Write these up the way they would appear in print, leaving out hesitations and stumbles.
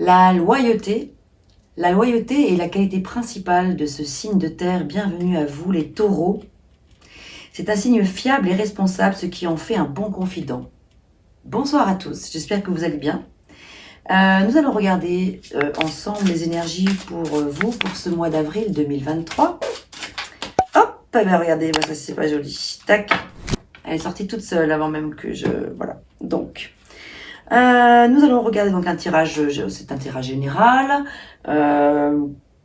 La loyauté. La loyauté est la qualité principale de ce signe de terre. Bienvenue à vous les taureaux. C'est un signe fiable et responsable, ce qui en fait un bon confident. Bonsoir à tous, j'espère que vous allez bien. Nous allons regarder ensemble les énergies pour vous pour ce mois d'avril 2023. Hop, ben regardez, ça c'est pas joli. Tac, elle est sortie toute seule avant même que je... Voilà, donc... nous allons regarder donc un tirage, c'est un tirage général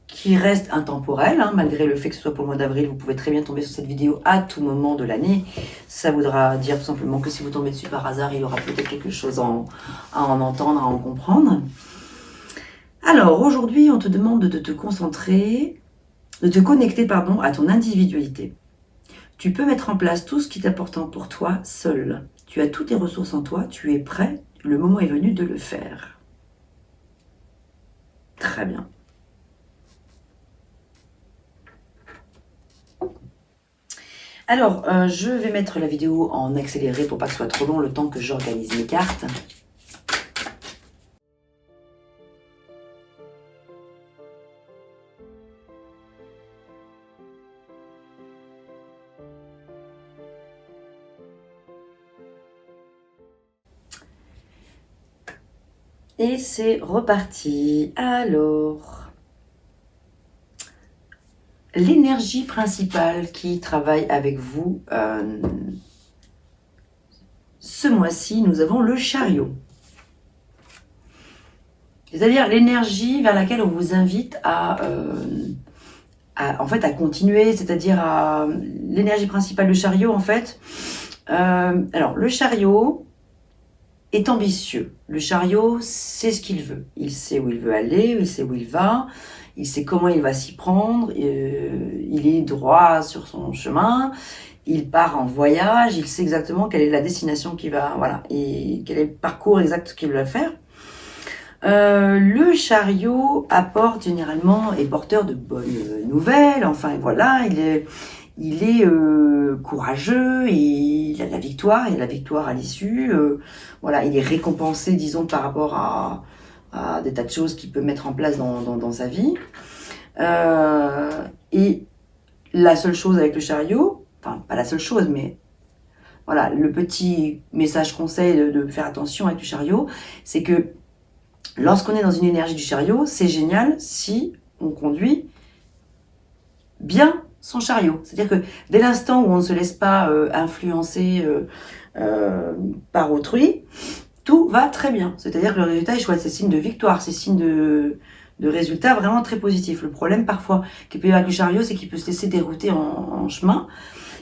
qui reste intemporel, hein, malgré le fait que ce soit pour le mois d'avril. Vous pouvez très bien tomber sur cette vidéo à tout moment de l'année. Ça voudra dire tout simplement que si vous tombez dessus par hasard, il y aura peut-être quelque chose à en entendre, à en comprendre. Alors aujourd'hui, on te demande de te concentrer, de te connecter pardon, à ton individualité. Tu peux mettre en place tout ce qui est important pour toi seul. Tu as toutes tes ressources en toi, tu es prêt. Le moment est venu de le faire. Très bien. Alors, je vais mettre la vidéo en accéléré pour pas que ce soit trop long, le temps que j'organise mes cartes. Et c'est reparti. Alors, l'énergie principale qui travaille avec vous, ce mois-ci, nous avons le chariot. C'est-à-dire l'énergie vers laquelle on vous invite en fait, à continuer, c'est-à-dire à l'énergie principale du chariot, en fait. Alors, le chariot est ambitieux. Le chariot sait ce qu'il veut. Il sait où il veut aller, il sait où il va, il sait comment il va s'y prendre, il est droit sur son chemin, il part en voyage, il sait exactement quelle est la destination qu'il va, voilà, et quel est le parcours exact qu'il va faire. Le chariot apporte généralement, est porteur de bonnes nouvelles, enfin voilà, il est courageux, et il a la victoire, il a la victoire à l'issue. Voilà, il est récompensé, disons, par rapport à des tas de choses qu'il peut mettre en place dans sa vie. Et la seule chose avec le chariot, enfin pas la seule chose, mais voilà, le petit message conseil de faire attention avec le chariot, c'est que lorsqu'on est dans une énergie du chariot, c'est génial si on conduit bien son chariot. C'est-à-dire que dès l'instant où on ne se laisse pas influencer par autrui, tout va très bien. C'est-à-dire que le résultat est chouette, c'est signe de victoire, c'est signe de résultat vraiment très positif. Le problème parfois qu'il peut y avoir avec le chariot, c'est qu'il peut se laisser dérouter en chemin.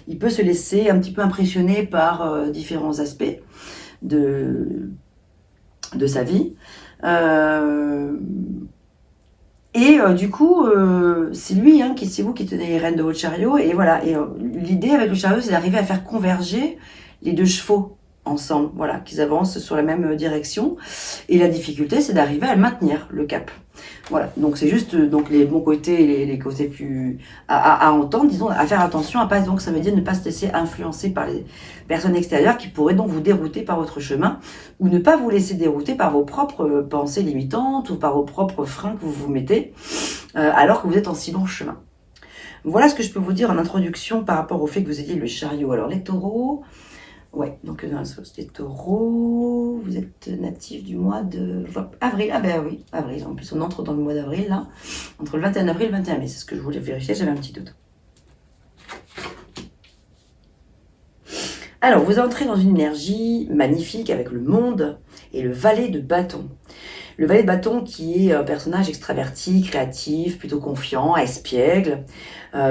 Il peut se laisser un petit peu impressionner par différents aspects de sa vie. Du coup, c'est lui, hein, c'est vous qui tenez les rênes de votre chariot. Et voilà. Et l'idée avec le chariot, c'est d'arriver à faire converger les deux chevaux ensemble. Voilà, qu'ils avancent sur la même direction. Et la difficulté, c'est d'arriver à maintenir le cap. Voilà. Donc c'est juste donc les bons côtés et les côtés plus à entendre, disons, à faire attention à pas. Donc ça veut dire ne pas se laisser influencer par les personnes extérieures qui pourraient donc vous dérouter par votre chemin, ou ne pas vous laisser dérouter par vos propres pensées limitantes ou par vos propres freins que vous vous mettez alors que vous êtes en si long chemin. Voilà ce que je peux vous dire en introduction par rapport au fait que vous ayez le chariot. Alors les taureaux, ouais, donc dans la sauce des taureaux, vous êtes natif du mois de avril. Ah ben oui, avril. En plus, on entre dans le mois d'avril, là, entre le 21 avril et le 21 mai. C'est ce que je voulais vérifier, j'avais un petit doute. Alors, vous entrez dans une énergie magnifique avec le monde et le valet de bâton. Le valet de bâton qui est un personnage extraverti, créatif, plutôt confiant, espiègle.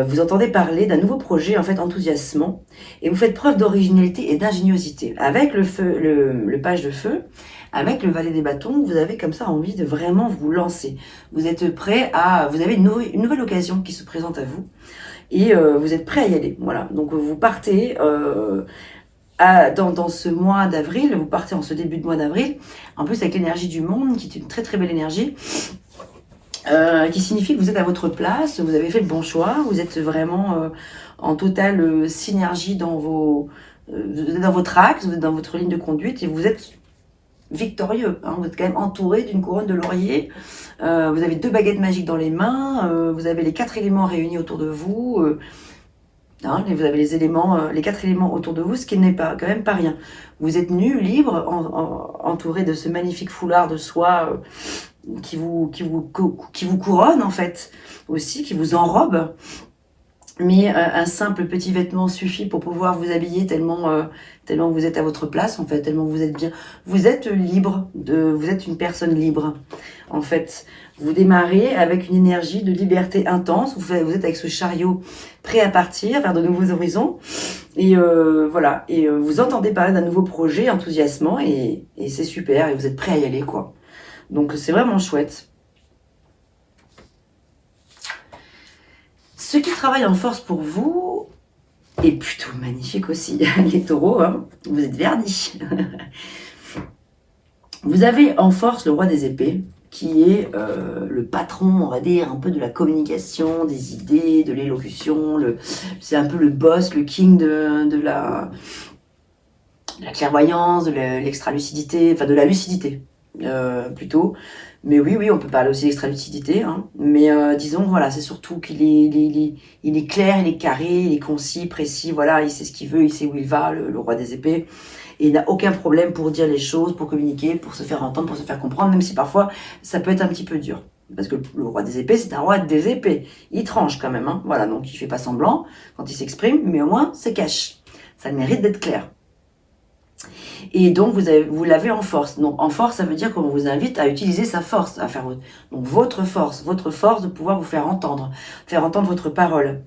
Vous entendez parler d'un nouveau projet en fait enthousiasmant et vous faites preuve d'originalité et d'ingéniosité. Avec le page de feu, avec le valet des bâtons, vous avez comme ça envie de vraiment vous lancer. Vous êtes prêt vous avez une nouvelle occasion qui se présente à vous et vous êtes prêt à y aller. Voilà, donc vous partez dans ce mois d'avril, vous partez en ce début de mois d'avril, en plus avec l'énergie du monde, qui est une très très belle énergie, qui signifie que vous êtes à votre place, vous avez fait le bon choix, vous êtes vraiment en totale synergie dans votre axe, vous êtes dans votre ligne de conduite, et vous êtes victorieux. Hein. Vous êtes quand même entouré d'une couronne de laurier. Vous avez 2 baguettes magiques dans les mains. Vous avez les 4 éléments réunis autour de vous. Hein, vous avez les 4 éléments autour de vous, ce qui n'est pas quand même pas rien. Vous êtes nu, libre, entouré de ce magnifique foulard de soie qui vous couronne en fait, aussi, qui vous enrobe. Mais un simple petit vêtement suffit pour pouvoir vous habiller tellement vous êtes à votre place, en fait, tellement vous êtes bien. Vous êtes libre, vous êtes une personne libre, en fait. Vous démarrez avec une énergie de liberté intense. Vous êtes avec ce chariot prêt à partir vers de nouveaux horizons. Et voilà. Et vous entendez parler d'un nouveau projet enthousiasmant et c'est super. Et vous êtes prêt à y aller, quoi. Donc c'est vraiment chouette. Ce qui travaille en force pour vous est plutôt magnifique aussi. Les taureaux, hein, vous êtes vernis. Vous avez en force le roi des épées, qui est le patron, on va dire, un peu de la communication, des idées, de l'élocution. C'est un peu le boss, le king de la clairvoyance, de l'extra-lucidité, enfin de la lucidité plutôt. Mais oui, on peut parler aussi d'extra-lucidité. Hein. Mais disons, voilà, c'est surtout qu'il est clair, il est carré, il est concis, précis. Voilà, il sait ce qu'il veut, il sait où il va, le roi des épées. Et il n'a aucun problème pour dire les choses, pour communiquer, pour se faire entendre, pour se faire comprendre, même si parfois ça peut être un petit peu dur. Parce que le roi des épées, c'est un roi des épées. Il tranche quand même. Hein. Voilà, donc il fait pas semblant quand il s'exprime, mais au moins c'est cash. Ça le mérite d'être clair. Et donc, vous l'avez en force. Donc, en force, ça veut dire qu'on vous invite à utiliser sa force, à faire donc votre force de pouvoir vous faire entendre votre parole.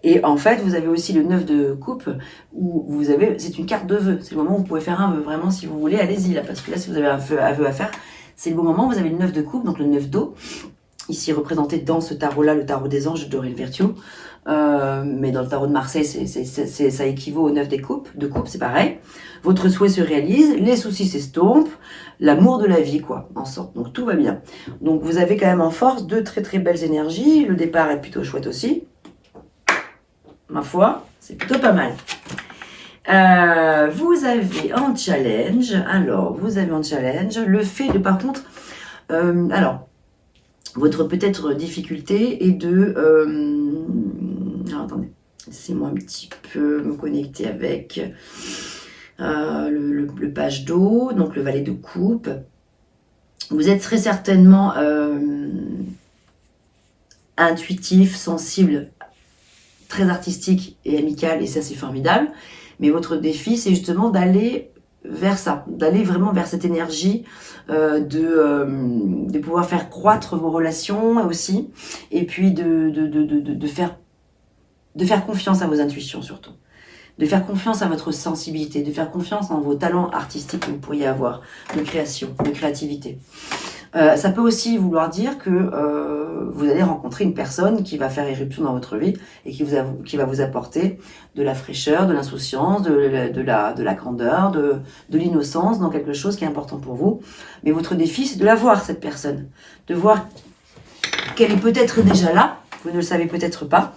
Et en fait, vous avez aussi le 9 de coupe, où c'est une carte de vœux. C'est le moment où vous pouvez faire un vœu. Vraiment, si vous voulez, allez-y, là, parce que là, si vous avez un vœu à faire, c'est le bon moment. Vous avez le 9 de coupe, donc le 9 d'eau, ici représenté dans ce tarot-là, le tarot des anges de Doreen Virtue. Mais dans le tarot de Marseille, ça équivaut au 9 de coupe, c'est pareil. Votre souhait se réalise, les soucis s'estompent, l'amour de la vie, quoi, en sorte. Donc tout va bien. Donc vous avez quand même en force 2 très très belles énergies. Le départ est plutôt chouette aussi. Ma foi, c'est plutôt pas mal. Vous avez en challenge, le fait de, par contre, votre peut-être difficulté est de... alors attendez, laissez-moi un petit peu me connecter avec le page d'eau, donc le valet de coupe. Vous êtes très certainement intuitif, sensible, très artistique et amical, et ça c'est formidable. Mais votre défi, c'est justement d'aller vers ça, d'aller vraiment vers cette énergie, de pouvoir faire croître vos relations aussi, et puis de faire confiance à vos intuitions surtout, de faire confiance à votre sensibilité, de faire confiance en vos talents artistiques que vous pourriez avoir, de création, de créativité. Ça peut aussi vouloir dire que vous allez rencontrer une personne qui va faire éruption dans votre vie et qui va vous apporter de la fraîcheur, de l'insouciance, de la grandeur, de l'innocence dans quelque chose qui est important pour vous. Mais votre défi, c'est de la voir, cette personne. De voir qu'elle est peut-être déjà là, vous ne le savez peut-être pas.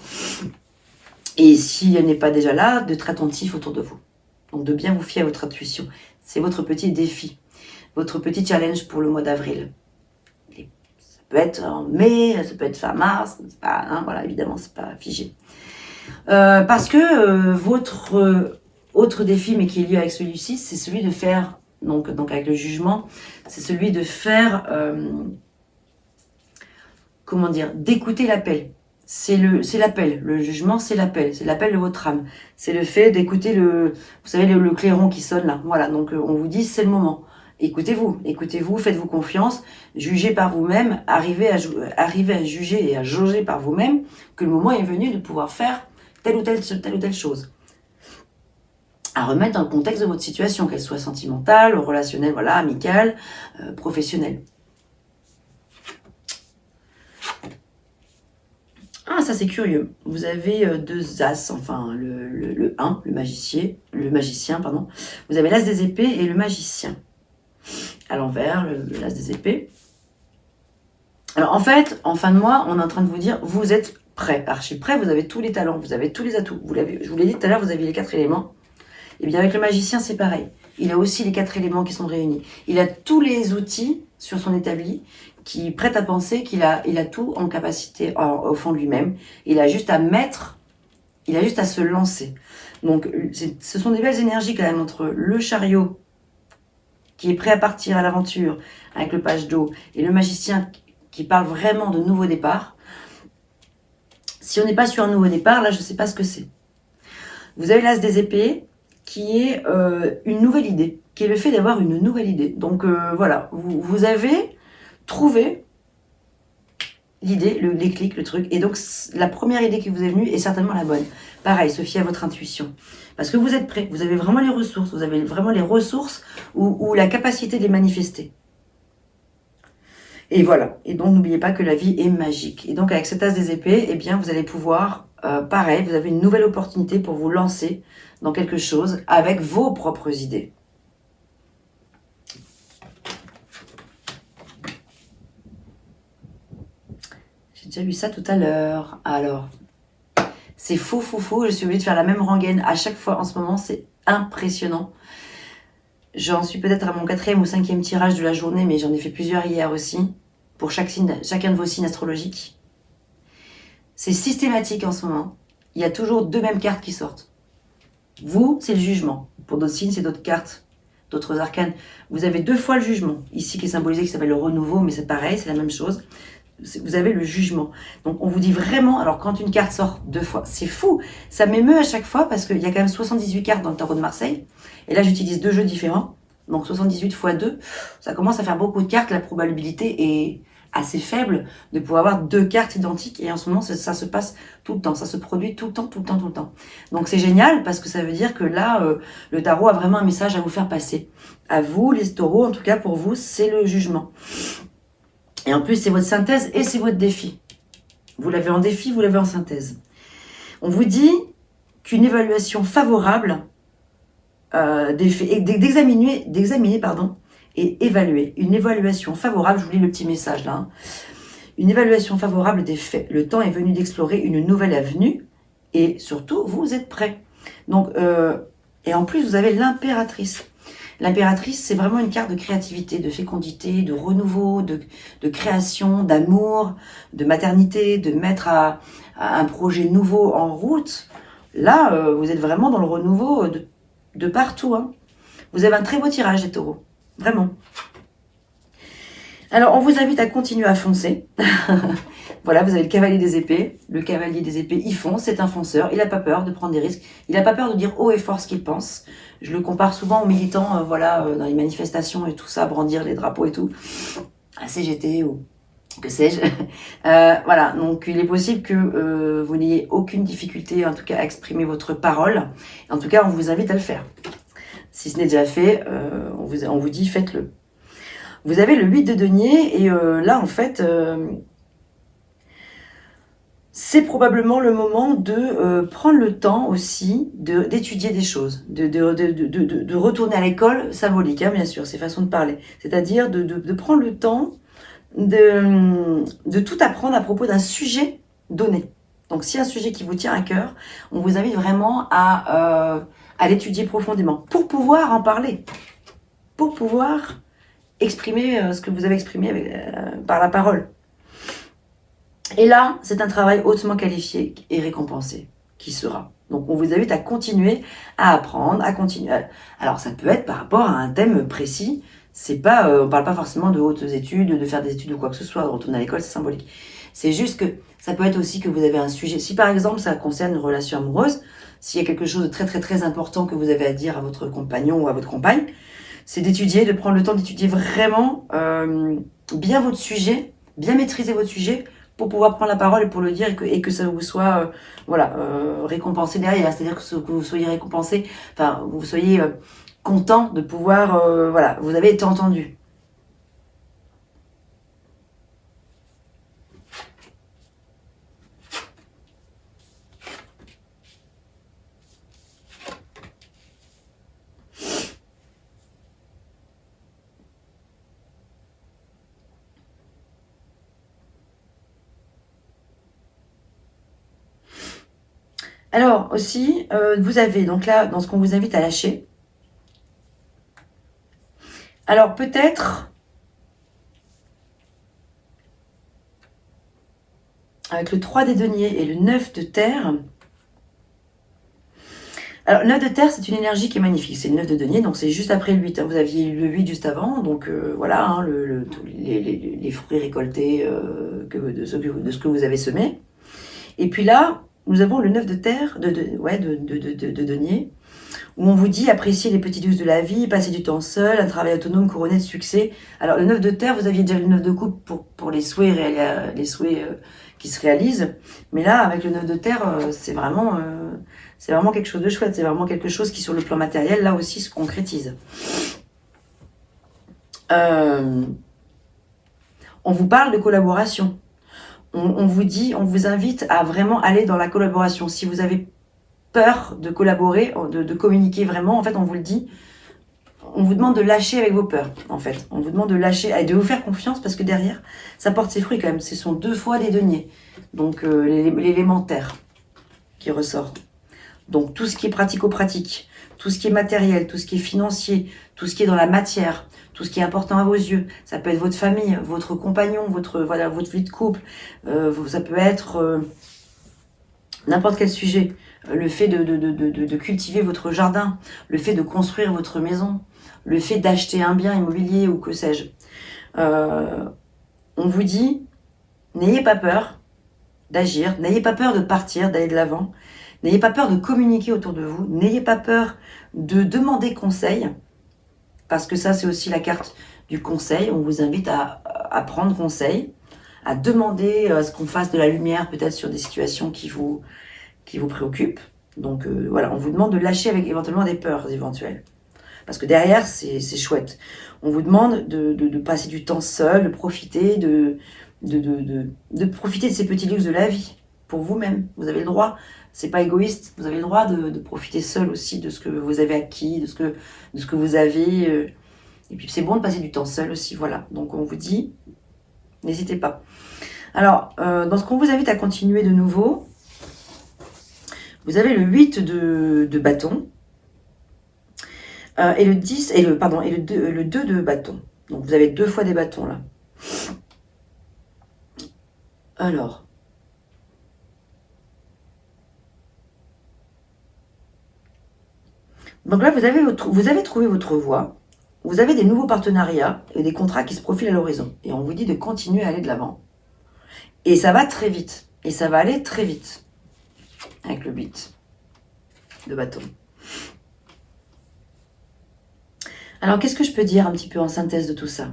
Et si elle n'est pas déjà là, d'être attentif autour de vous. Donc de bien vous fier à votre intuition. C'est votre petit défi, votre petit challenge pour le mois d'avril. Ça peut être en mai, ça peut être fin mars, c'est pas, hein, voilà, évidemment, c'est pas figé. Parce que votre autre défi, mais qui est lié avec celui-ci, c'est celui de faire, donc avec le jugement, c'est celui de faire, comment dire, d'écouter l'appel. C'est l'appel, le jugement, c'est l'appel de votre âme. C'est le fait d'écouter vous savez, le clairon qui sonne là. Voilà, donc on vous dit, c'est le moment. Écoutez-vous, faites-vous confiance, jugez par vous-même, arrivez à juger et à jauger par vous-même que le moment est venu de pouvoir faire telle ou telle chose. À remettre dans le contexte de votre situation, qu'elle soit sentimentale, relationnelle, voilà, amicale, professionnelle. Ah, ça c'est curieux. Vous avez 2 as, enfin le 1, le magicien, pardon. Vous avez l'as des épées et le magicien. À l'envers, l'as des épées. Alors en fait, en fin de mois, on est en train de vous dire, vous êtes prêt, archi prêt, vous avez tous les talents, vous avez tous les atouts. Je vous l'ai dit tout à l'heure, vous avez les 4 éléments. Et bien avec le magicien, c'est pareil. il a aussi les 4 éléments qui sont réunis. Il a tous les outils sur son établi qui prêtent à penser qu'il a, il a tout en capacité au fond de lui-même. Il a juste à mettre, il a juste à se lancer. Donc, ce sont des belles énergies quand même entre le chariot qui est prêt à partir à l'aventure avec le page d'eau et le magicien qui parle vraiment de nouveau départ. Si on n'est pas sur un nouveau départ, là, je ne sais pas ce que c'est. Vous avez l'as des épées qui est une nouvelle idée, qui est le fait d'avoir une nouvelle idée. Donc voilà, vous avez trouvé l'idée, le déclic, le truc. Et donc la première idée qui vous est venue est certainement la bonne. Pareil, se fier à votre intuition. Parce que vous êtes prêt, vous avez vraiment les ressources, vous avez vraiment les ressources ou la capacité de les manifester. Et voilà. Et donc, n'oubliez pas que la vie est magique. Et donc, avec cet as des épées, eh bien, vous allez pouvoir, pareil, vous avez une nouvelle opportunité pour vous lancer dans quelque chose avec vos propres idées. J'ai déjà lu ça tout à l'heure. Alors, c'est fou. Je suis obligée de faire la même rengaine à chaque fois en ce moment. C'est impressionnant. J'en suis peut-être à mon 4e ou 5e tirage de la journée, mais j'en ai fait plusieurs hier aussi, pour chacun de vos signes astrologiques. C'est systématique en ce moment. Il y a toujours 2 mêmes cartes qui sortent. Vous, c'est le jugement. Pour d'autres signes, c'est d'autres cartes, d'autres arcanes. Vous avez 2 fois le jugement. Ici, qui est symbolisé, qui s'appelle le renouveau, mais c'est pareil, c'est la même chose. Vous avez le jugement. Donc, on vous dit vraiment, alors quand une carte sort 2 fois, c'est fou. Ça m'émeut à chaque fois parce qu'il y a quand même 78 cartes dans le tarot de Marseille. Et là, j'utilise 2 jeux différents. Donc, 78 x 2, ça commence à faire beaucoup de cartes. La probabilité est assez faible de pouvoir avoir 2 cartes identiques. Et en ce moment, ça se passe tout le temps. Ça se produit tout le temps. Donc, c'est génial parce que ça veut dire que là, le tarot a vraiment un message à vous faire passer. À vous, les taureaux, en tout cas pour vous, c'est le jugement. Et en plus, c'est votre synthèse et c'est votre défi. Vous l'avez en défi, vous l'avez en synthèse. On vous dit qu'une évaluation favorable, d'examiner, et évaluer. Une évaluation favorable, je vous lis le petit message là. Hein. Une évaluation favorable des faits. Le temps est venu d'explorer une nouvelle avenue et surtout, vous êtes prêts. Donc, et en plus, vous avez l'impératrice. L'impératrice, c'est vraiment une carte de créativité, de fécondité, de renouveau, de création, d'amour, de maternité, de mettre à un projet nouveau en route. Là, vous êtes vraiment dans le renouveau de partout. Hein. Vous avez un très beau tirage, les taureaux. Vraiment. Alors, on vous invite à continuer à foncer. Voilà, vous avez le cavalier des épées. Le cavalier des épées, il fonce, c'est un fonceur. Il n'a pas peur de prendre des risques. Il n'a pas peur de dire haut et fort ce qu'il pense. Je le compare souvent aux militants, dans les manifestations et tout ça, brandir les drapeaux et tout. À CGT ou que sais-je. Voilà, donc il est possible que vous n'ayez aucune difficulté, en tout cas, à exprimer votre parole. En tout cas, on vous invite à le faire. Si ce n'est déjà fait, on vous dit faites-le. Vous avez le 8 de denier et là, en fait, c'est probablement le moment de prendre le temps aussi d'étudier des choses, de retourner à l'école symbolique, hein, bien sûr, c'est façon de parler. C'est-à-dire de prendre le temps de tout apprendre à propos d'un sujet donné. Donc, si un sujet qui vous tient à cœur, on vous invite vraiment à l'étudier profondément pour pouvoir en parler, pour pouvoir exprimer ce que vous avez exprimé par la parole. Et là, c'est un travail hautement qualifié et récompensé qui sera. Donc, on vous invite à continuer à apprendre, à continuer. Alors, ça peut être par rapport à un thème précis. C'est pas, on parle pas forcément de hautes études, de faire des études ou quoi que ce soit, de retourner à l'école, c'est symbolique. C'est juste que ça peut être aussi que vous avez un sujet. Si par exemple, ça concerne une relation amoureuse, s'il y a quelque chose de très important que vous avez à dire à votre compagnon ou à votre compagne, c'est d'étudier, de prendre le temps d'étudier vraiment bien votre sujet, bien maîtriser votre sujet pour pouvoir prendre la parole et pour le dire et que ça vous soit récompensé derrière. C'est-à-dire que vous soyez récompensé, enfin, vous soyez content de pouvoir, vous avez été entendu. Alors aussi, vous avez donc là, dans ce qu'on vous invite à lâcher, Alors peut-être, avec le 3 des deniers et le 9 de terre. Alors, le 9 de terre, c'est une énergie qui est magnifique. C'est le 9 de denier, donc c'est juste après le 8. Hein. Vous aviez eu le 8 juste avant, donc voilà, hein, les fruits récoltés de ce que vous avez semé. Et puis là, nous avons le 9 de terre, de denier, où on vous dit apprécier les petits luxes de la vie, passer du temps seul, un travail autonome couronné de succès. Alors, le 9 de terre, vous aviez déjà le 9 de coupe pour les souhaits, qui se réalisent. Mais là, avec le 9 de terre, c'est vraiment quelque chose de chouette. C'est vraiment quelque chose qui, sur le plan matériel, là aussi, se concrétise. On vous parle de collaboration. On vous invite à vraiment aller dans la collaboration. Si vous avez peur de collaborer, de communiquer vraiment, en fait, on vous le dit, on vous demande de lâcher avec vos peurs, en fait. On vous demande de lâcher et de vous faire confiance parce que derrière, ça porte ses fruits quand même. Ce sont 2 fois les deniers. Donc, l'élémentaire qui ressort. Donc, tout ce qui est pratico-pratique, tout ce qui est matériel, tout ce qui est financier, tout ce qui est dans la matière, tout ce qui est important à vos yeux. Ça peut être votre famille, votre compagnon, votre vie de couple. Ça peut être n'importe quel sujet. Le fait de cultiver votre jardin, le fait de construire votre maison, le fait d'acheter un bien immobilier ou que sais-je. On vous dit, n'ayez pas peur d'agir, n'ayez pas peur de partir, d'aller de l'avant, n'ayez pas peur de communiquer autour de vous, n'ayez pas peur de demander conseil, parce que ça c'est aussi la carte du conseil, on vous invite à prendre conseil, à demander à ce qu'on fasse de la lumière peut-être sur des situations qui vous préoccupent. Donc voilà, on vous demande de lâcher avec éventuellement des peurs éventuelles. Parce que derrière, c'est chouette. On vous demande de passer du temps seul, de profiter de profiter de ces petits luxes de la vie pour vous-même. Vous avez le droit, c'est pas égoïste, vous avez le droit de profiter seul aussi de ce que vous avez acquis, de ce que vous avez. Et puis c'est bon de passer du temps seul aussi, voilà. Donc on vous dit, n'hésitez pas. Alors, dans ce qu'on vous invite à continuer de nouveau, vous avez le 8 de bâton. Et le 10, et le 2 de bâton. Donc vous avez 2 fois des bâtons là. Alors. Donc là, vous avez trouvé votre voie. Vous avez des nouveaux partenariats et des contrats qui se profilent à l'horizon. Et on vous dit de continuer à aller de l'avant. Et ça va très vite. Et ça va aller très vite. Avec le 8 de bâton. Alors, qu'est-ce que je peux dire un petit peu en synthèse de tout ça ?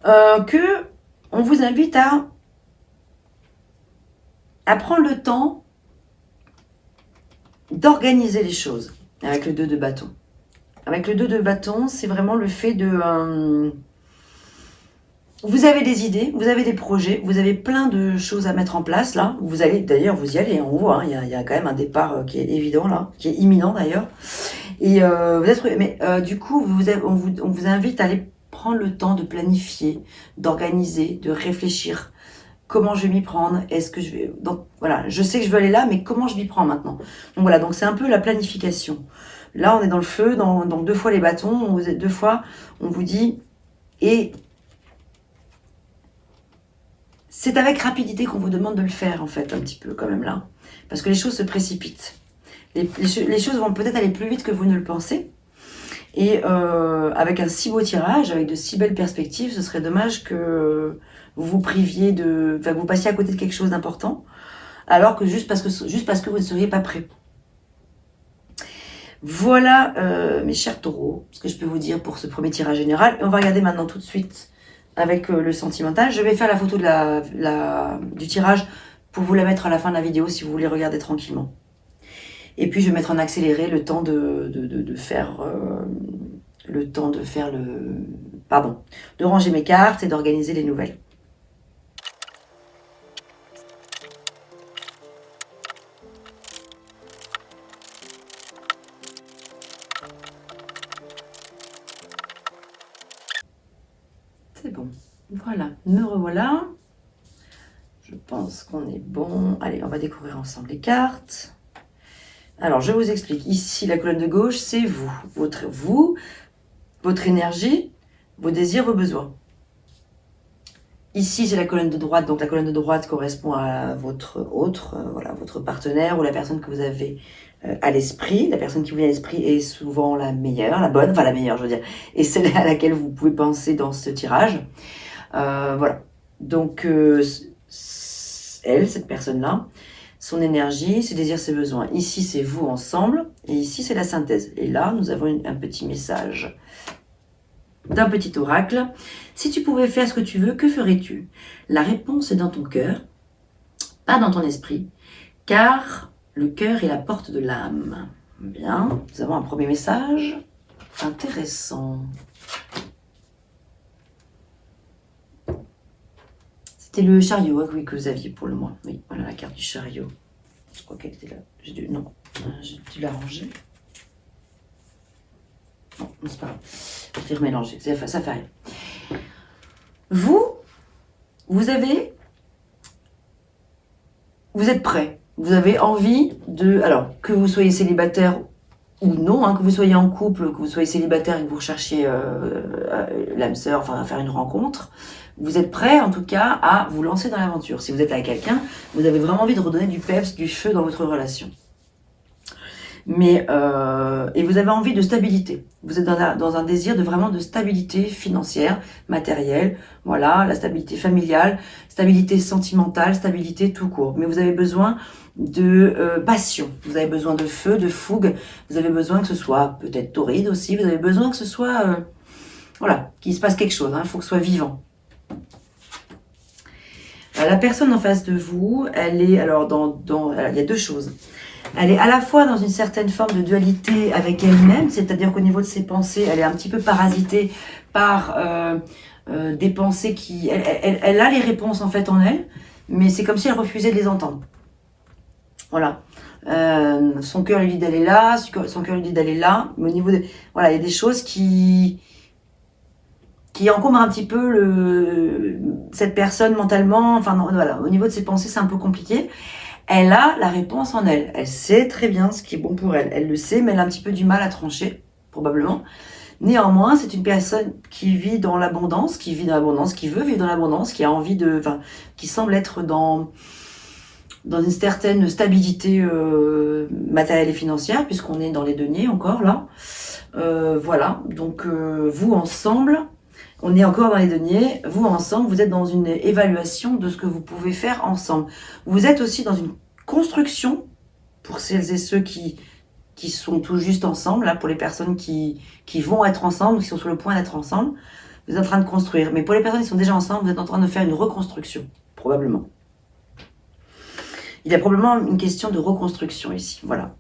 Que on vous invite à prendre le temps d'organiser les choses avec le 2 de bâton. Avec le 2 de bâton, c'est vraiment le fait de... vous avez des idées, vous avez des projets, vous avez plein de choses à mettre en place là. Vous allez, d'ailleurs, vous y allez, on voit, hein, il y a quand même un départ qui est évident là, qui est imminent d'ailleurs. Et vous êtes, mais du coup, on vous invite à aller prendre le temps de planifier, d'organiser, de réfléchir. Comment je vais m'y prendre? Est-ce que je vais... Donc voilà, je sais que je veux aller là, mais comment je m'y prends maintenant? Donc voilà, donc c'est un peu la planification. Là, on est dans le feu, dans 2 fois les bâtons, vous êtes 2 fois, on vous dit... Et c'est avec rapidité qu'on vous demande de le faire, en fait, un petit peu, quand même, là. Parce que les choses se précipitent. Les choses vont peut-être aller plus vite que vous ne le pensez. Et avec un si beau tirage, avec de si belles perspectives, ce serait dommage que vous vous priviez de... Enfin, que vous passiez à côté de quelque chose d'important, alors que juste parce que vous ne seriez pas prêt. Voilà, mes chers taureaux, ce que je peux vous dire pour ce premier tirage général. Et on va regarder maintenant tout de suite avec le sentimental. Je vais faire la photo du tirage pour vous la mettre à la fin de la vidéo si vous voulez regarder tranquillement. Et puis je vais mettre en accéléré le temps de ranger mes cartes et d'organiser les nouvelles. C'est bon. Voilà, me revoilà. Je pense pense qu'on est bon. Allez, on va découvrir ensemble les cartes. Alors, je vous explique. Ici, la colonne de gauche, c'est vous. Votre énergie, vos désirs, vos besoins. Ici, c'est la colonne de droite. Donc, la colonne de droite correspond à votre autre, voilà, votre partenaire ou la personne que vous avez à l'esprit. La personne qui vous vient à l'esprit est souvent la meilleure, la bonne, enfin la meilleure, je veux dire, et celle à laquelle vous pouvez penser dans ce tirage. Voilà. Donc, elle, cette personne-là, son énergie, ses désirs, ses besoins. Ici, c'est vous ensemble, et ici, c'est la synthèse. Et là, nous avons un petit message d'un petit oracle. Si tu pouvais faire ce que tu veux, que ferais-tu? La réponse est dans ton cœur, pas dans ton esprit, car le cœur est la porte de l'âme. Bien, nous avons un premier message intéressant. C'était le chariot, hein, oui, que vous aviez pour le moins. Oui, voilà la carte du chariot. Je crois qu'elle était là. Non, j'ai dû la ranger. Non, c'est pas grave. Je vais remélanger, ça fait rien. Vous êtes prêt. Vous avez envie de... Alors, que vous soyez célibataire ou non, hein, que vous soyez en couple, que vous soyez célibataire et que vous recherchiez l'âme sœur, enfin à faire une rencontre, vous êtes prêt en tout cas à vous lancer dans l'aventure. Si vous êtes avec quelqu'un, vous avez vraiment envie de redonner du peps, du feu dans votre relation. Mais et vous avez envie de stabilité. Vous êtes dans un désir de vraiment de stabilité financière, matérielle, voilà, la stabilité familiale, stabilité sentimentale, stabilité tout court. Mais vous avez besoin de passion, vous avez besoin de feu, de fougue, vous avez besoin que ce soit peut-être torride aussi, vous avez besoin que ce soit, voilà, qu'il se passe quelque chose, il faut que ce soit vivant. La personne en face de vous, elle est, alors il y a deux choses. Elle est à la fois dans une certaine forme de dualité avec elle-même, c'est-à-dire qu'au niveau de ses pensées, elle est un petit peu parasitée par des pensées qui... Elle a les réponses en fait en elle, mais c'est comme si elle refusait de les entendre. Voilà. Son cœur lui dit d'aller là, son cœur lui dit d'aller là, mais au niveau de... Voilà, il y a des choses qui encombrent un petit peu cette personne mentalement, enfin non, voilà, au niveau de ses pensées, c'est un peu compliqué. Elle a la réponse en elle. Elle sait très bien ce qui est bon pour elle. Elle le sait, mais elle a un petit peu du mal à trancher, probablement. Néanmoins, c'est une personne qui vit dans l'abondance, qui veut vivre dans l'abondance, qui a envie de... Enfin, qui semble être dans une certaine stabilité matérielle et financière, puisqu'on est dans les deniers encore, là. Voilà. Donc, vous, ensemble... On est encore dans les deniers, vous ensemble, vous êtes dans une évaluation de ce que vous pouvez faire ensemble. Vous êtes aussi dans une construction, pour celles et ceux qui sont tout juste ensemble, là, pour les personnes qui vont être ensemble, qui sont sur le point d'être ensemble, vous êtes en train de construire. Mais pour les personnes qui sont déjà ensemble, vous êtes en train de faire une reconstruction, probablement. Il y a probablement une question de reconstruction ici, voilà.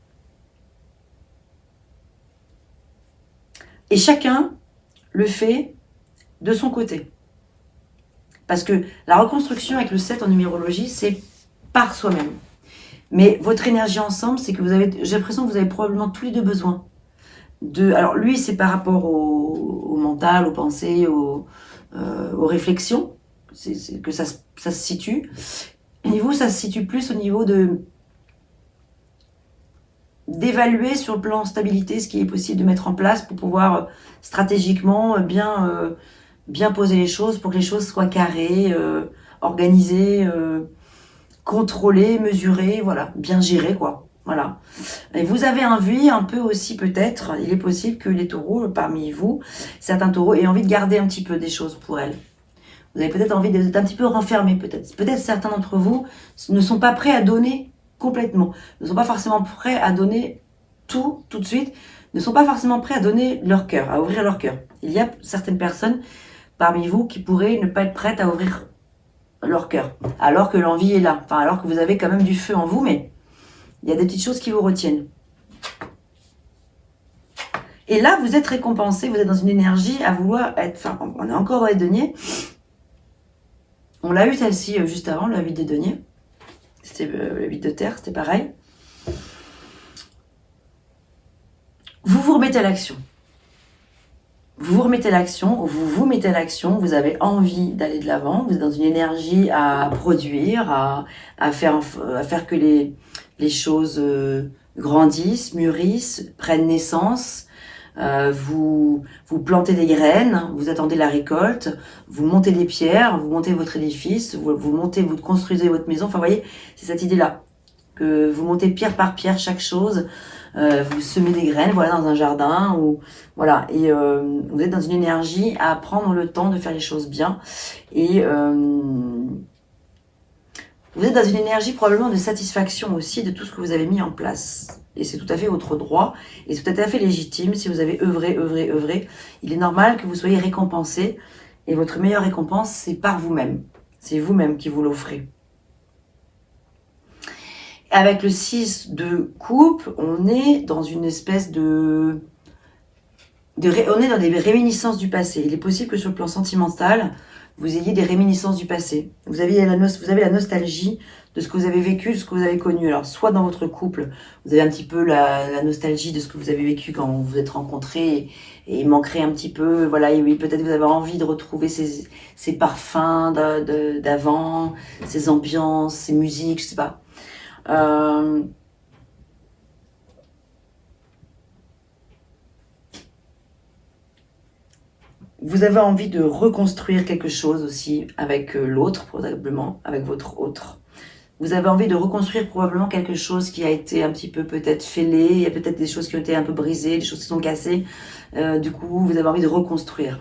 Et chacun le fait de son côté. Parce que la reconstruction avec le 7 en numérologie, c'est par soi-même. Mais votre énergie ensemble, c'est que vous avez, j'ai l'impression que vous avez probablement tous les deux besoin. Alors lui, c'est par rapport au mental, aux pensées, aux réflexions, que ça se situe. Et vous, ça se situe plus au niveau d'évaluer sur le plan stabilité ce qui est possible de mettre en place pour pouvoir stratégiquement bien poser les choses pour que les choses soient carrées, organisées, contrôlées, mesurées, voilà, bien gérées, quoi. Voilà. Et vous avez envie un peu aussi peut-être, il est possible que les taureaux, parmi vous, certains taureaux aient envie de garder un petit peu des choses pour elles. Vous avez peut-être envie d'être un petit peu renfermés, peut-être. Peut-être certains d'entre vous ne sont pas prêts à donner complètement, ne sont pas forcément prêts à donner tout de suite, ne sont pas forcément prêts à donner leur cœur, à ouvrir leur cœur. Il y a certaines personnes parmi vous qui pourraient ne pas être prêtes à ouvrir leur cœur, alors que l'envie est là, enfin alors que vous avez quand même du feu en vous, mais il y a des petites choses qui vous retiennent. Et là, vous êtes récompensé, vous êtes dans une énergie à vouloir être, enfin on est encore dans les deniers, on l'a eu celle-ci juste avant, la 8 des deniers, c'était le 8 de terre, c'était pareil. Vous vous remettez à l'action. vous vous remettez à l'action, vous mettez à l'action, vous avez envie d'aller de l'avant, vous êtes dans une énergie à produire, à faire que les choses grandissent, mûrissent, prennent naissance. Vous plantez des graines, vous attendez la récolte, vous montez des pierres, vous montez votre édifice, vous construisez votre maison. Enfin, vous voyez, c'est cette idée-là, que vous montez pierre par pierre chaque chose. Vous semez des graines, voilà, dans un jardin, ou voilà, et vous êtes dans une énergie à prendre le temps de faire les choses bien, et vous êtes dans une énergie probablement de satisfaction aussi de tout ce que vous avez mis en place. Et c'est tout à fait votre droit, et c'est tout à fait légitime si vous avez œuvré. Il est normal que vous soyez récompensé, et votre meilleure récompense, c'est par vous-même. C'est vous-même qui vous l'offrez. Avec le 6 de coupe, on est dans une espèce on est dans des réminiscences du passé. Il est possible que sur le plan sentimental, vous ayez des réminiscences du passé. Vous avez la nostalgie de ce que vous avez vécu, de ce que vous avez connu. Alors, soit dans votre couple, vous avez un petit peu la nostalgie de ce que vous avez vécu quand vous vous êtes rencontrés, et il manquerait un petit peu, voilà, et oui, peut-être vous avez envie de retrouver ces parfums d'avant, ces ambiances, ces musiques, je sais pas. Vous avez envie de reconstruire quelque chose aussi avec l'autre, probablement, avec votre autre. Vous avez envie de reconstruire probablement quelque chose qui a été un petit peu peut-être fêlé, il y a peut-être des choses qui ont été un peu brisées, des choses qui sont cassées. Du coup, vous avez envie de reconstruire.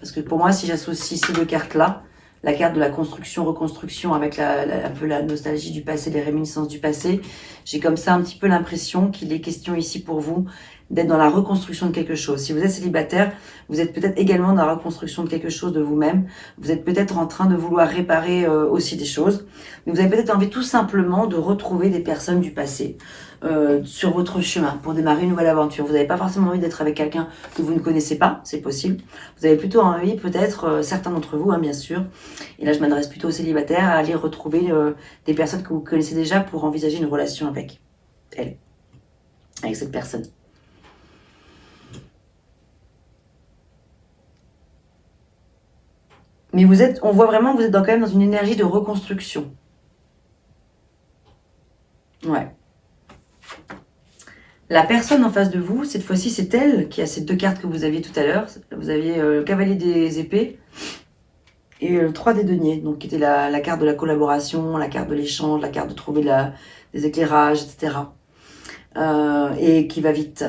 Parce que pour moi, si j'associe ces deux cartes-là, la carte de la construction, reconstruction, avec un peu la nostalgie du passé, les réminiscences du passé, j'ai comme ça un petit peu l'impression qu'il est question ici pour vous d'être dans la reconstruction de quelque chose. Si vous êtes célibataire, vous êtes peut-être également dans la reconstruction de quelque chose de vous-même. Vous êtes peut-être en train de vouloir réparer aussi des choses. Mais vous avez peut-être envie tout simplement de retrouver des personnes du passé sur votre chemin pour démarrer une nouvelle aventure. Vous n'avez pas forcément envie d'être avec quelqu'un que vous ne connaissez pas, c'est possible. Vous avez plutôt envie, peut-être, certains d'entre vous, hein, bien sûr, et là je m'adresse plutôt aux célibataires, à aller retrouver des personnes que vous connaissez déjà pour envisager une relation avec elle, avec cette personne. Mais on voit vraiment que vous êtes quand même dans une énergie de reconstruction. Ouais. La personne en face de vous, cette fois-ci, c'est elle qui a ces deux cartes que vous aviez tout à l'heure. Vous aviez le cavalier des épées et le 3 des deniers, donc qui était la carte de la collaboration, la carte de l'échange, la carte de trouver des éclairages, etc. Et qui va vite.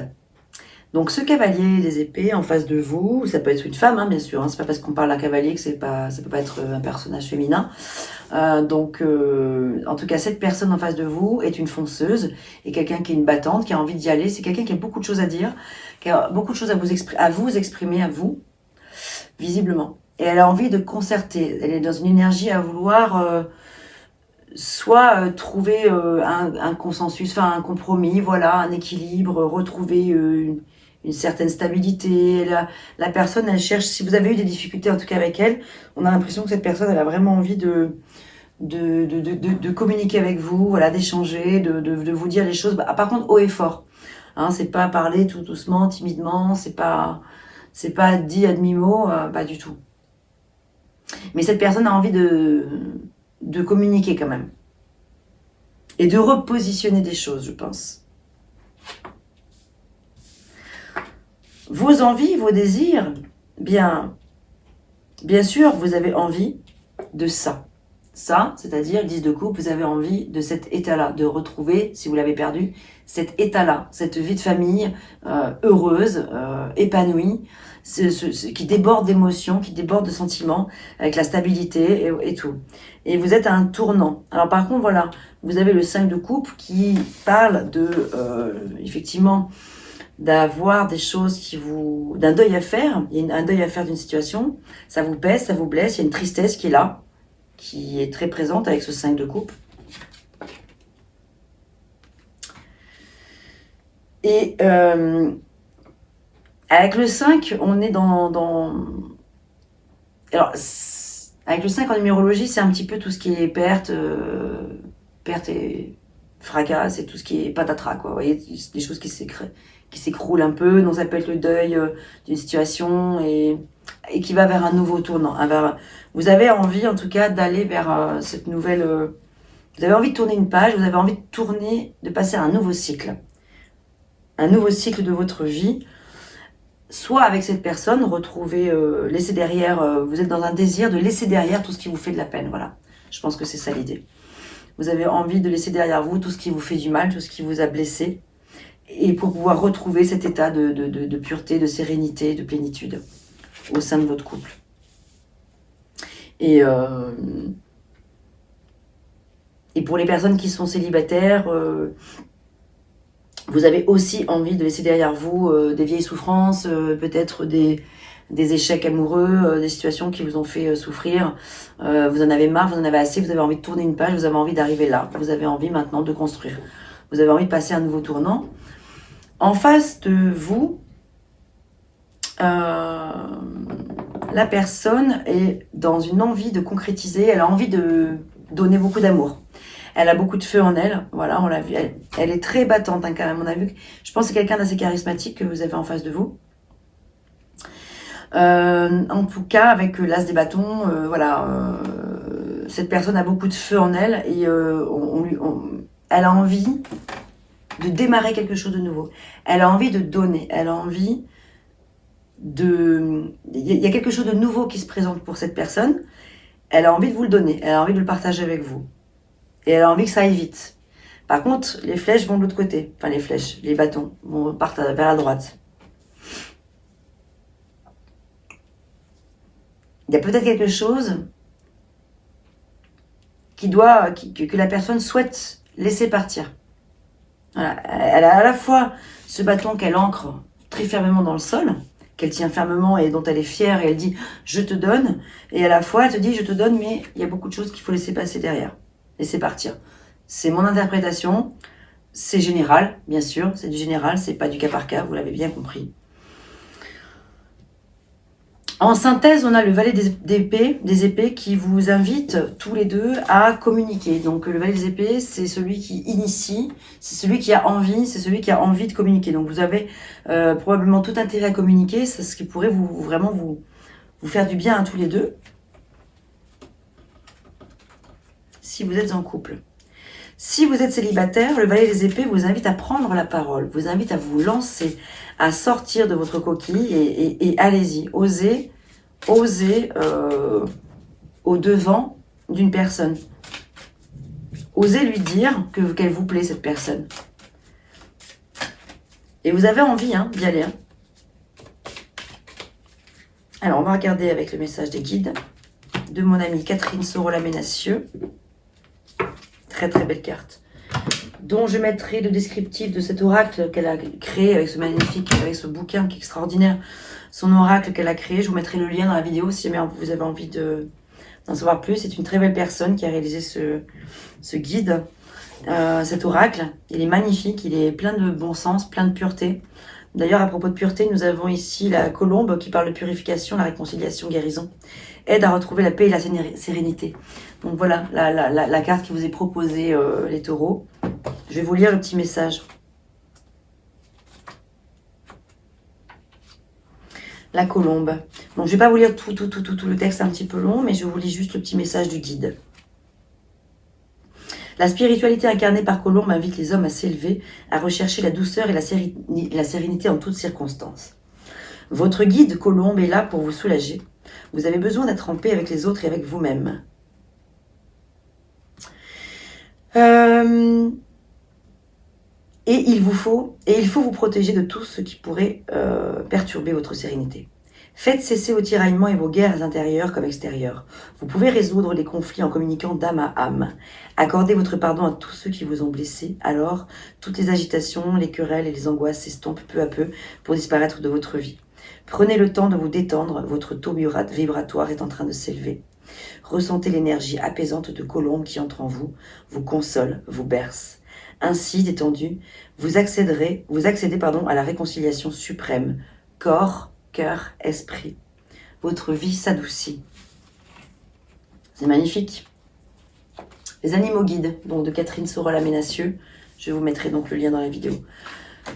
Donc ce cavalier des épées en face de vous, ça peut être une femme, hein, bien sûr, hein, c'est pas parce qu'on parle d'un cavalier que ça peut pas être un personnage féminin. En tout cas, cette personne en face de vous est une fonceuse et quelqu'un qui est une battante, qui a envie d'y aller. C'est quelqu'un qui a beaucoup de choses à dire, qui a beaucoup de choses à vous exprimer, à vous, visiblement. Et elle a envie de concerter. Elle est dans une énergie à vouloir soit trouver un consensus, enfin un compromis, voilà, un équilibre, retrouver une certaine stabilité. La personne, elle cherche, si vous avez eu des difficultés en tout cas avec elle, on a l'impression que cette personne, elle a vraiment envie de communiquer avec vous, voilà, d'échanger, de vous dire les choses. Par contre, haut et fort. Hein, c'est pas parler tout doucement, timidement, c'est pas dit à demi-mot, pas du tout. Mais cette personne a envie de communiquer quand même. Et de repositionner des choses, je pense. Vos envies, vos désirs, bien sûr, vous avez envie de ça. Ça, c'est-à-dire, 10 de coupe, vous avez envie de cet état-là, de retrouver, si vous l'avez perdu, cet état-là, cette vie de famille heureuse, épanouie, qui déborde d'émotions, qui déborde de sentiments, avec la stabilité et tout. Et vous êtes à un tournant. Alors par contre, voilà, vous avez le 5 de coupe qui parle de, effectivement, d'avoir des choses d'un deuil à faire. Il y a un deuil à faire d'une situation, ça vous pèse, ça vous blesse, il y a une tristesse qui est là, qui est très présente avec ce 5 de coupe. Et avec le 5, on est alors, avec le 5 en numérologie, c'est un petit peu tout ce qui est perte et fracas, c'est tout ce qui est patatras, quoi. Vous voyez, des choses qui qui s'écroule un peu, donc ça peut être le deuil d'une situation et qui va vers un nouveau tournant. Vous avez envie en tout cas d'aller vers cette nouvelle... vous avez envie de tourner une page, vous avez envie de passer à un nouveau cycle. Un nouveau cycle de votre vie. Soit avec cette personne, laisser derrière, vous êtes dans un désir de laisser derrière tout ce qui vous fait de la peine. Voilà, je pense que c'est ça l'idée. Vous avez envie de laisser derrière vous tout ce qui vous fait du mal, tout ce qui vous a blessé, et pour pouvoir retrouver cet état de pureté, de sérénité, de plénitude au sein de votre couple. Et pour les personnes qui sont célibataires, vous avez aussi envie de laisser derrière vous des vieilles souffrances, peut-être des échecs amoureux, des situations qui vous ont fait souffrir. Vous en avez marre, vous en avez assez, vous avez envie de tourner une page, vous avez envie d'arriver là. Vous avez envie maintenant de construire. Vous avez envie de passer un nouveau tournant. En face de vous, la personne est dans une envie de concrétiser, elle a envie de donner beaucoup d'amour. Elle a beaucoup de feu en elle, voilà, on l'a vu. Elle est très battante, hein, quand même. On a vu. Je pense que c'est quelqu'un d'assez charismatique que vous avez en face de vous. En tout cas, avec l'as des bâtons, voilà, cette personne a beaucoup de feu en elle et elle a envie de démarrer quelque chose de nouveau. Elle a envie de donner. Elle a envie de... Il y a quelque chose de nouveau qui se présente pour cette personne. Elle a envie de vous le donner. Elle a envie de le partager avec vous. Et elle a envie que ça aille vite. Par contre, les flèches vont de l'autre côté. Enfin, les bâtons partent vers la droite. Il y a peut-être quelque chose que la personne souhaite laisser partir. Voilà. Elle a à la fois ce bâton qu'elle ancre très fermement dans le sol, qu'elle tient fermement et dont elle est fière, et elle dit « je te donne », et à la fois elle te dit « je te donne », mais il y a beaucoup de choses qu'il faut laisser passer derrière. Laissez partir. C'est mon interprétation, c'est général, bien sûr, c'est du général, c'est pas du cas par cas, vous l'avez bien compris. En synthèse, on a le valet des épées qui vous invite tous les deux à communiquer. Donc le valet des épées, c'est celui qui initie, c'est celui qui a envie, c'est celui qui a envie de communiquer. Donc vous avez probablement tout intérêt à communiquer, c'est ce qui pourrait vraiment vous faire du bien à tous les deux. Si vous êtes en couple. Si vous êtes célibataire, le valet des épées vous invite à prendre la parole, vous invite à vous lancer, à sortir de votre coquille et allez-y, osez au devant d'une personne. Osez lui dire qu'elle vous plaît, cette personne. Et vous avez envie d'y aller. Alors, on va regarder avec le message des guides de mon amie Catherine Sorola-Ménassieux. Très très belle carte, dont je mettrai le descriptif de cet oracle qu'elle a créé avec avec ce bouquin qui est extraordinaire, son oracle qu'elle a créé. Je vous mettrai le lien dans la vidéo si jamais vous avez envie d'en savoir plus. C'est une très belle personne qui a réalisé ce guide, cet oracle. Il est magnifique, il est plein de bon sens, plein de pureté. D'ailleurs, à propos de pureté, nous avons ici la colombe qui parle de purification, la réconciliation, guérison. Aide à retrouver la paix et la sérénité. Donc voilà, la carte qui vous est proposée, les taureaux. Je vais vous lire le petit message. La colombe. Donc je ne vais pas vous lire tout le texte, un petit peu long, mais je vous lis juste le petit message du guide. La spiritualité incarnée par Colombe invite les hommes à s'élever, à rechercher la douceur et la sérénité en toutes circonstances. Votre guide Colombe est là pour vous soulager. Vous avez besoin d'être en paix avec les autres et avec vous-même. Et il faut vous protéger de tout ce qui pourrait perturber votre sérénité. Faites cesser vos tiraillements et vos guerres intérieures comme extérieures. Vous pouvez résoudre les conflits en communiquant d'âme à âme. Accordez votre pardon à tous ceux qui vous ont blessé. Alors, toutes les agitations, les querelles et les angoisses s'estompent peu à peu pour disparaître de votre vie. Prenez le temps de vous détendre, votre taux vibratoire est en train de s'élever. Ressentez l'énergie apaisante de Colombe qui entre en vous, vous console, vous berce. Ainsi, détendu, vous accédez à la réconciliation suprême, corps, cœur, esprit. Votre vie s'adoucit. C'est magnifique. Les animaux guides, donc de Catherine Sorola-Ménassieux. Je vous mettrai donc le lien dans la vidéo.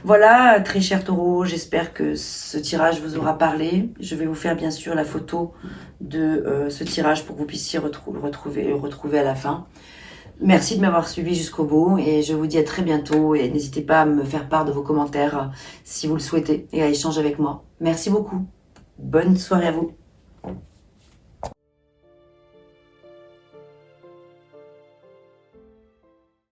Voilà, très cher taureau, j'espère que ce tirage vous aura parlé. Je vais vous faire bien sûr la photo de ce tirage pour que vous puissiez le retrouver à la fin. Merci de m'avoir suivi jusqu'au bout et je vous dis à très bientôt et n'hésitez pas à me faire part de vos commentaires si vous le souhaitez et à échanger avec moi. Merci beaucoup. Bonne soirée à vous.